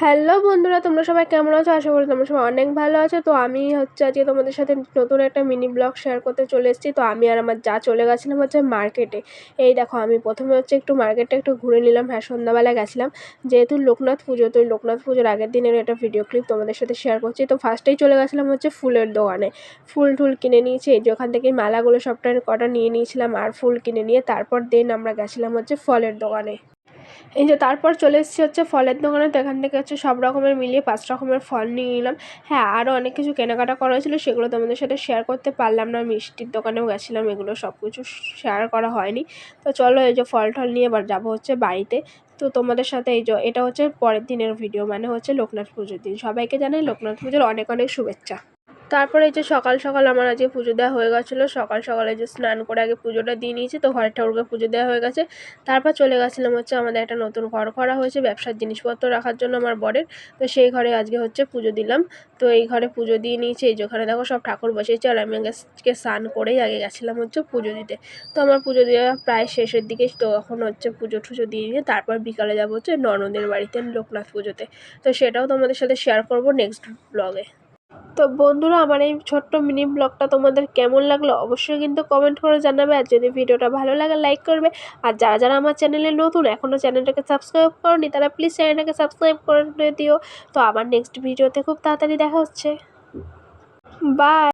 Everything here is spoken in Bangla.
হ্যালো বন্ধুরা, তোমরা সবাই কেমন আছো? আশা করি তোমরা সবাই অনেক ভালো আছো। তো আমি আজকে তোমাদের সাথে নতুন একটা মিনি ব্লগ শেয়ার করতে চলে এসেছি। তো আমি আর আমার যা চলে গেছিলাম মার্কেটে। এই দেখো, আমি প্রথমে একটু মার্কেটটা একটু ঘুরে নিলাম। হ্যাঁ, সন্ধ্যাবেলা গেছিলাম, যেহেতু লোকনাথ পুজো। তো লোকনাথ পুজোর আগের দিনের একটা ভিডিও ক্লিপ তোমাদের সাথে শেয়ার করছি। তো ফার্স্টেই চলে গেছিলাম ফুলের দোকানে। ফুল টুল কিনে নিয়েছি, এই যে ওখান থেকে মালাগুলো সবটা কটা নিয়ে নিয়েছিলাম, আর ফুল কিনে নিয়ে তারপর আমরা গেছিলাম ফলের দোকানে। এই যে তারপর চলে এসেছি ফলের দোকানে। তো এখান থেকে সব রকমের মিলিয়ে 5 রকমের ফল নিয়ে নিলাম। হ্যাঁ, আরও অনেক কিছু কেনাকাটা করা হয়েছিল, সেগুলো তোমাদের সাথে শেয়ার করতে পারলাম না। মিষ্টির দোকানেও গেছিলাম, এগুলো সব কিছু শেয়ার করা হয়নি। তো চলো, এই যে ফল টল নিয়ে এবার যাবো বাড়িতে। তো তোমাদের সাথে এটা পরের দিনের ভিডিও, মানে লোকনাথ পুজোর দিন। সবাইকে জানাই লোকনাথ পুজোর অনেক অনেক শুভেচ্ছা। তারপরে এই যে সকাল সকাল আমার আজকে পুজো দেওয়া হয়ে গেছিলো। সকাল সকালে যে স্নান করে আগে পুজোটা দিয়ে নিয়েছি, তো ঘরের ঠাকুরকে পুজো দেওয়া হয়ে গেছে। তারপর চলে গেছিলাম আমাদের একটা নতুন ঘর করা হয়েছে ব্যবসার জিনিসপত্র রাখার জন্য আমার বরের। তো সেই ঘরে আজকে পুজো দিলাম। তো এই ঘরে পুজো দিয়ে নিয়েছি। এই যে ওখানে দেখো সব ঠাকুর বসেছে, আর আমি আজকে স্নান করেই আগে গেছিলাম পুজো দিতে। তো আমার পুজো দেওয়া প্রায় শেষের দিকে। তো এখন পুজো টুজো দিয়ে নিয়ে তারপর বিকালে যাবো ননদের বাড়িতে লোকনাথ পুজোতে। তো সেটাও তোমাদের সাথে শেয়ার করবো নেক্সট ব্লগে। তো বন্ধুরা, আমার এই ছোট্ট মিনি ব্লগটা তোমাদের কেমন লাগলো অবশ্যই কিন্তু কমেন্ট করে জানাবে। আর যদি ভিডিওটা ভালো লাগে লাইক করবে। আর যারা যারা আমার চ্যানেলে নতুন, এখনও চ্যানেলটাকে সাবস্ক্রাইব করনি, তারা প্লিজ চ্যানেলটাকে সাবস্ক্রাইব করে দিও। তো আবার নেক্সট ভিডিওতে খুব তাড়াতাড়ি দেখা হচ্ছে। বাই।